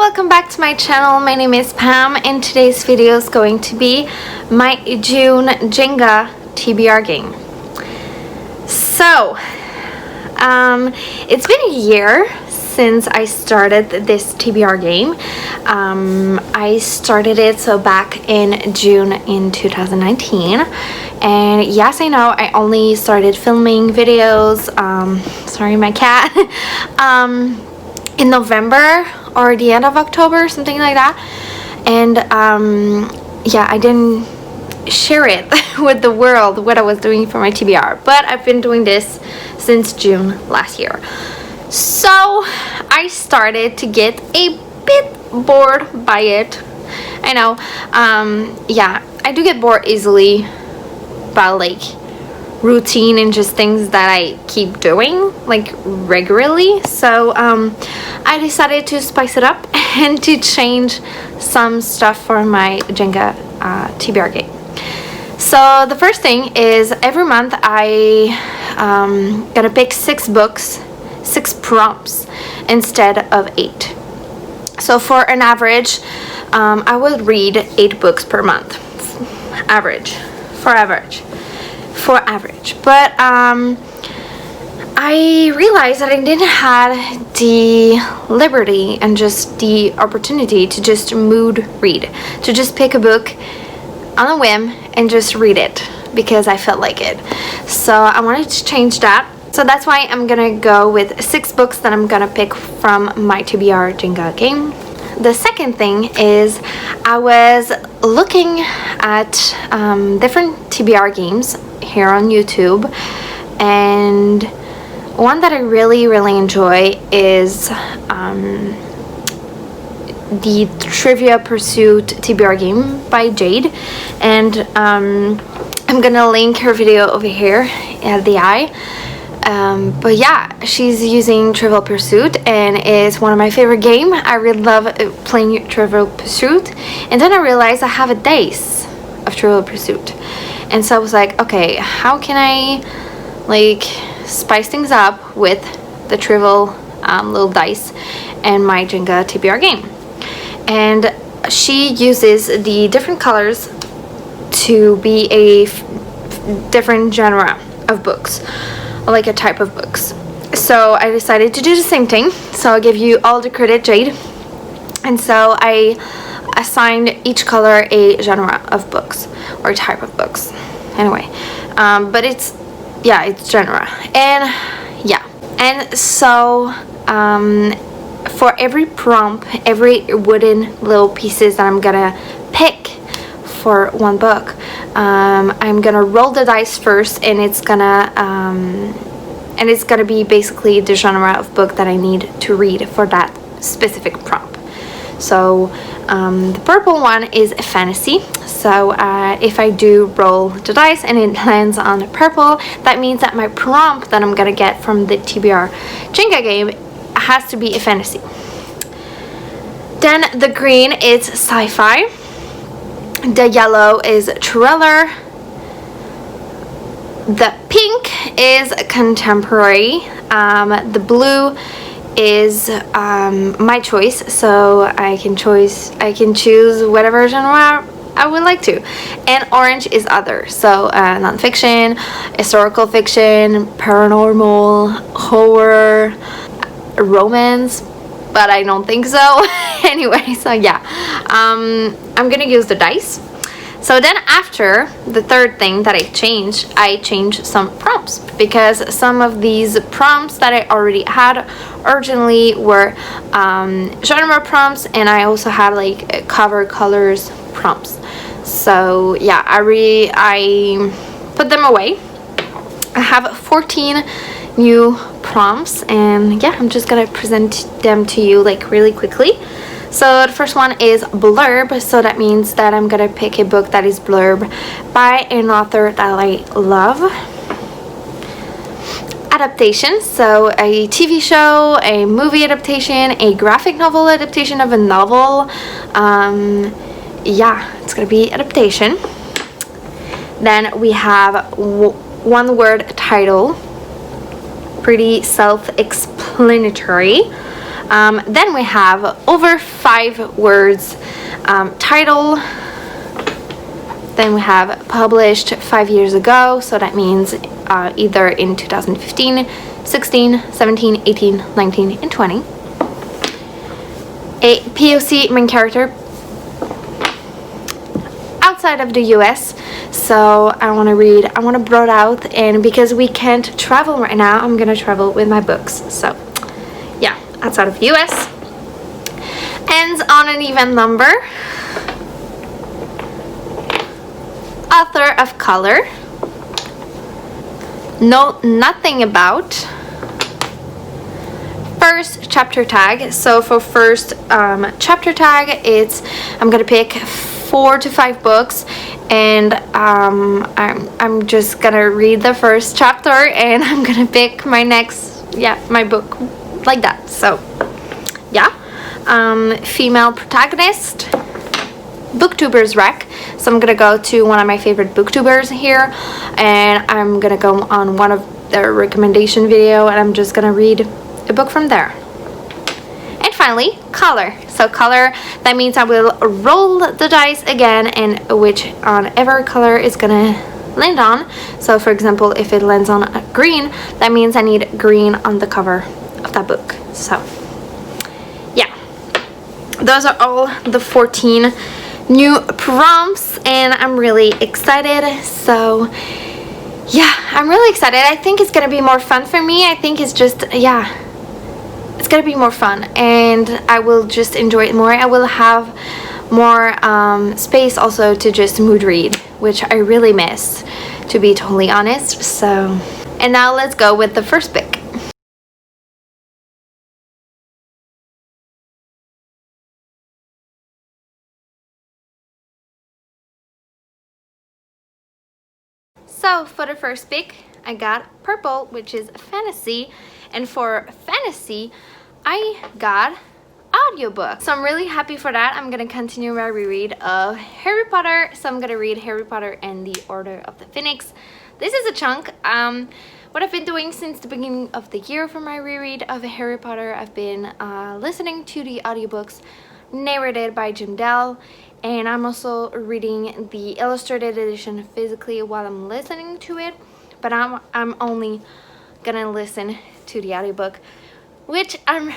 welcome back to my channel. My name is Pam and today's video is going to be my June Jenga TBR game. So, it's been a year since I started this TBR game. I started it back in June in 2019, and yes, I know I only started filming videos, sorry my cat, in November or the end of October, something like that. And yeah, I didn't share it with the world what I was doing for my TBR, but I've been doing this since June last year. So I started to get a bit bored by it. I know, yeah, I do get bored easily by like routine and just things that I keep doing like regularly. So I decided to spice it up and to change some stuff for my Jenga TBR game. So the first thing is every month I gonna pick 6 books, 6 prompts instead of 8. So for an average, I would read 8 books per month. For average. But I realized that I didn't have the liberty and just the opportunity to just mood read, to just pick a book on a whim and just read it because I felt like it. So I wanted to change that. So that's why I'm gonna go with 6 books that I'm gonna pick from my TBR Jenga game. The second thing is I was looking at different TBR games here on YouTube, and one that I really enjoy is the Trivia Pursuit TBR game by Jade, and I'm gonna link her video over here at the eye. But yeah, she's using Trivial Pursuit and it's one of my favorite games. I really love playing Trivial Pursuit, and then I realized I have a dice of Trivial Pursuit, and so I was like, okay, how can I like spice things up with the Trivial little dice and my Jenga TBR game? And she uses the different colors to be a different genre of books, like a type of books. So I decided to do the same thing, so I'll give you all the credit, Jade. And so I assigned each color a genre of books or type of books anyway, but it's genre. And yeah, and so for every prompt, every wooden little pieces that I'm gonna pick for one book, I'm gonna roll the dice first, and it's gonna be basically the genre of book that I need to read for that specific prompt. So the purple one is fantasy. So if I do roll the dice and it lands on purple, that means that my prompt that I'm gonna get from the TBR Jenga game has to be a fantasy. Then the green is sci-fi. The yellow is thriller. The pink is contemporary. The blue is my choice, so I can choose whatever genre I would like to. And orange is other, so non-fiction, historical fiction, paranormal, horror, romance, but I don't think so. Anyway, so yeah, I'm gonna use the dice. So then after the third thing that I changed some prompts, because some of these prompts that I already had originally were genre prompts, and I also had like cover colors prompts. So yeah, I put them away. I have 14 new prompts, and yeah, I'm just gonna present them to you like really quickly. So the first one is blurb, so that means that I'm gonna pick a book that is blurb by an author that I love. Adaptation, so a TV show, a movie adaptation, a graphic novel adaptation of a novel. Yeah, it's gonna be adaptation. Then we have one word title, pretty self-explanatory. Then we have over 5 words title. Then we have published 5 years ago, so that means either in 2015, 16, 17, 18, 19, and 20. A POC main character outside of the US, so I want to broad out, and because we can't travel right now, I'm gonna travel with my books. So yeah, outside of the US. Ends on an even number. Author of color. Know nothing about. First chapter tag. So for first chapter tag, I'm gonna pick 4 to 5 books, and I'm just gonna read the first chapter, and I'm gonna pick my book like that. So yeah. Female protagonist. Booktubers rec. So I'm gonna go to one of my favorite booktubers here, and I'm gonna go on one of their recommendation video, and I'm just gonna read a book from there. And finally, color. So color, that means I will roll the dice again, and whichever color is gonna land on. So for example, if it lands on green, that means I need green on the cover of that book. So yeah, those are all the 14 new prompts, and I'm really excited. So yeah, I'm really excited. I think it's gonna be more fun for me. I think it's just, yeah, it's gonna be more fun, and I will just enjoy it more. I will have more space also to just mood read, which I really miss, to be totally honest. So, and now let's go with the first pick. So for the first pick, I got purple, which is fantasy, and for fantasy, I got audiobook. So I'm really happy for that. I'm gonna continue my reread of Harry Potter. So I'm gonna read Harry Potter and the Order of the Phoenix. This is a chunk. What I've been doing since the beginning of the year for my reread of Harry Potter, I've been listening to the audiobooks narrated by Jim Dell, and I'm also reading the illustrated edition physically while I'm listening to it, but I'm only gonna listen to the audiobook, which I'm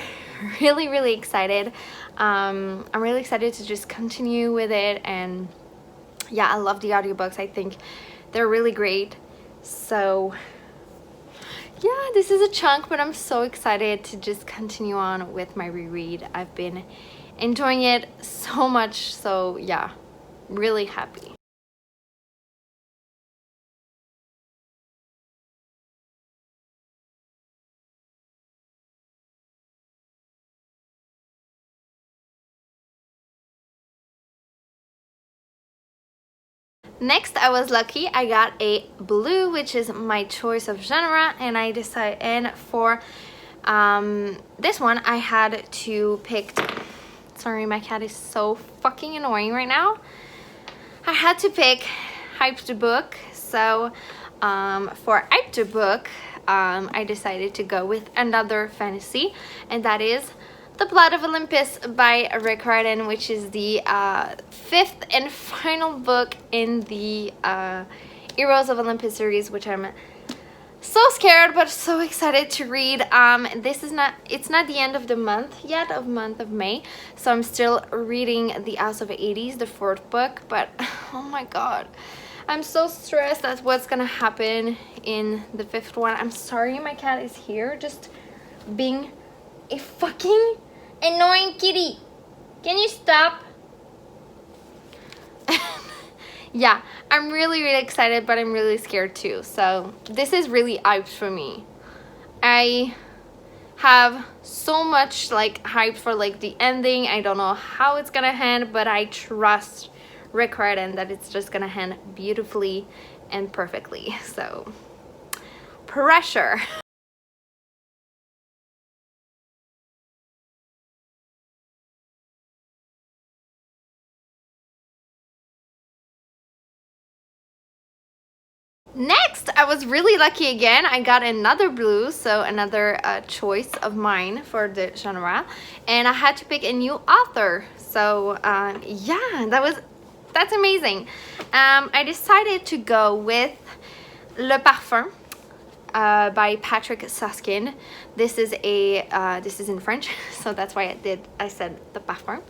really excited. I'm really excited to just continue with it, and yeah, I love the audiobooks. I think they're really great. So yeah, this is a chunk, but I'm so excited to just continue on with my reread. I've been enjoying it so much, so yeah, really happy. Next, I was lucky. I got a blue, which is my choice of genre, and I decided, and for this one I had to pick, sorry, my cat is so fucking annoying right now. I had to pick hyped book. So for hyped book, I decided to go with another fantasy, and that is The Blood of Olympus by Rick Riordan, which is the 5th and final book in the Heroes of Olympus series, which I'm so scared but so excited to read. It's not the end of the month yet, of month of May, so I'm still reading The House of Hades, the 4th book, but oh my god, I'm so stressed at what's gonna happen in the 5th one. I'm sorry, my cat is here just being a fucking annoying kitty. Can you stop? Yeah, I'm really excited, but I'm really scared too. So this is really hyped for me. I have so much like hype for like the ending. I don't know how it's gonna end, but I trust Rick Riordan that it's just gonna end beautifully and perfectly. So pressure. Next, I was really lucky again. I got another blue, so another choice of mine for the genre, and I had to pick a new author. So yeah, that's amazing. I decided to go with Le Parfum by Patrick Susskind. This is in French, so that's why I said Le Parfum.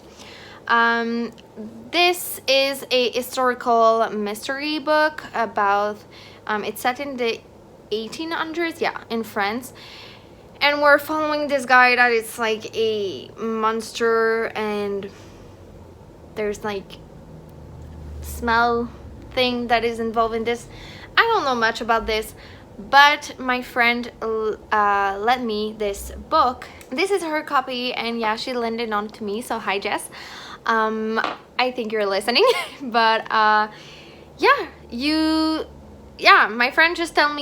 This is a historical mystery book about it's set in the 1800s, yeah, in France, and we're following this guy that is like a monster, and there's like smell thing that is involved in this. I don't know much about this, but my friend lent me this book. This is her copy, and yeah, she lent it on to me, so hi Jess. I think you're listening. But my friend just told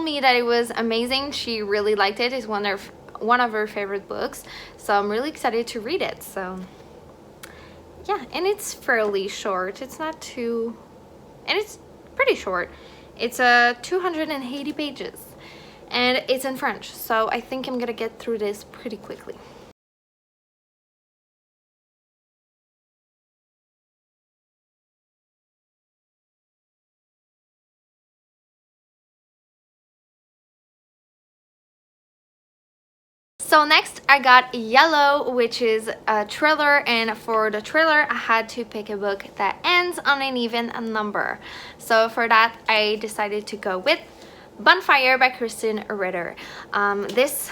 me that it was amazing. She really liked it. It's one of her favorite books, so I'm really excited to read it. So yeah, and it's fairly short. It's not too, and it's pretty short. It's 280 pages, and it's in French, so I think I'm gonna get through this pretty quickly. So next I got Yellow, which is a thriller, and for the thriller I had to pick a book that ends on an even number. So for that I decided to go with Bonfire by Kristen Ritter. This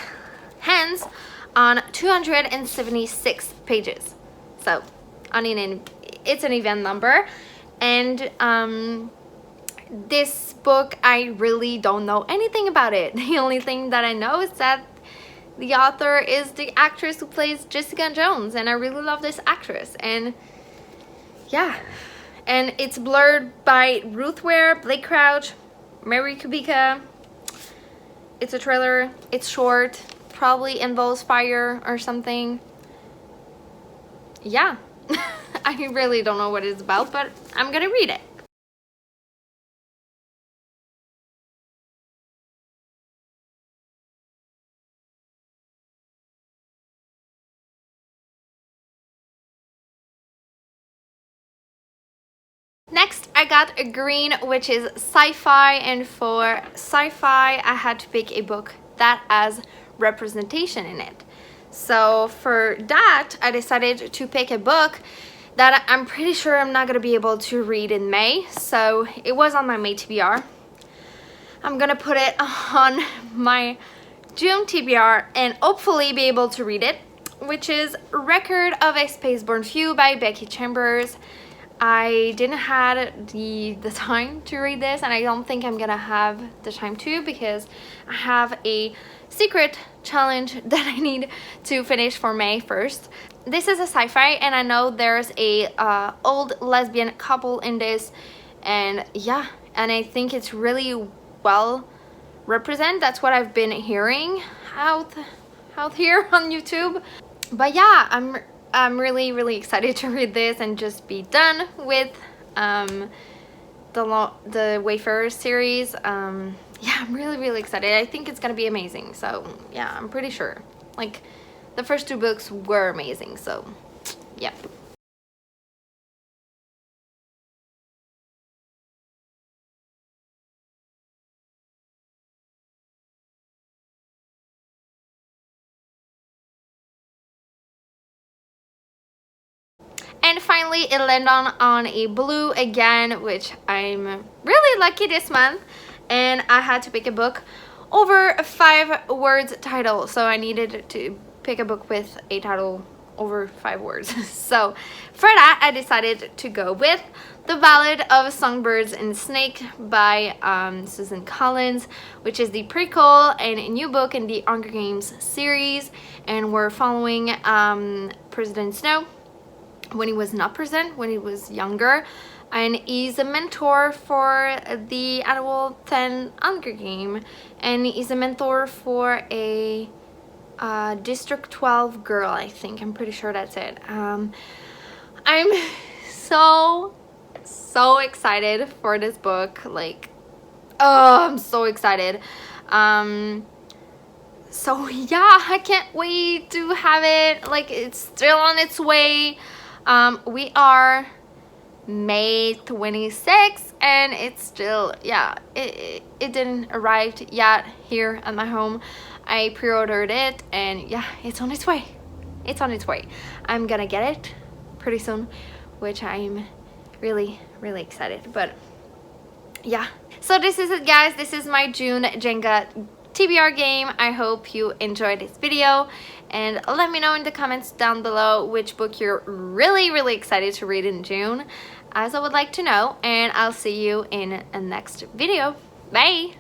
ends on 276 pages. So it's an even number, and this book, I really don't know anything about it. The only thing that I know is that the author is the actress who plays Jessica Jones, and I really love this actress. And yeah, and it's blurred by Ruth Ware, Blake Crouch, Mary Kubica. It's a thriller, it's short, probably involves fire or something. Yeah, I really don't know what it's about, but I'm gonna read it. Next, I got a green, which is sci-fi, and for sci-fi, I had to pick a book that has representation in it. So for that, I decided to pick a book that I'm pretty sure I'm not gonna be able to read in May, so it was on my May TBR. I'm gonna put it on my June TBR and hopefully be able to read it, which is Record of a Spaceborne Few by Becky Chambers. I didn't have the time to read this, and I don't think I'm gonna have the time to, because I have a secret challenge that I need to finish for May 1st. This is a sci-fi, and I know there's a old lesbian couple in this, and yeah, and I think it's really well represented. That's what I've been hearing out here on YouTube. But yeah, I'm really excited to read this and just be done with the Wayfarer series. Yeah, I'm really excited. I think it's gonna be amazing. So yeah, I'm pretty sure. Like, the first two books were amazing, so yeah. And finally, it landed on a blue again, which I'm really lucky this month. And I had to pick a book over a 5 words title. So I needed to pick a book with a title over 5 words. So for that, I decided to go with The Ballad of Songbirds and Snake by Susan Collins, which is the prequel and a new book in the Hunger Games series. And we're following President Snow when he was not president, when he was younger, and he's a mentor for the annual 10 Hunger Game, and he's a mentor for a District 12 girl, I think. I'm pretty sure that's it. I'm so excited for this book. Like, Oh, I'm so excited. So yeah, I can't wait to have it. Like, it's still on its way. We are May 26th and it's still, yeah, it didn't arrive yet here at my home. I pre-ordered it and yeah, it's on its way. It's on its way. I'm gonna get it pretty soon, which I'm really excited. But yeah, so this is it, guys. This is my June Jenga TBR game. I hope you enjoyed this video, and let me know in the comments down below which book you're really excited to read in June, as I would like to know. And I'll see you in a next video. Bye.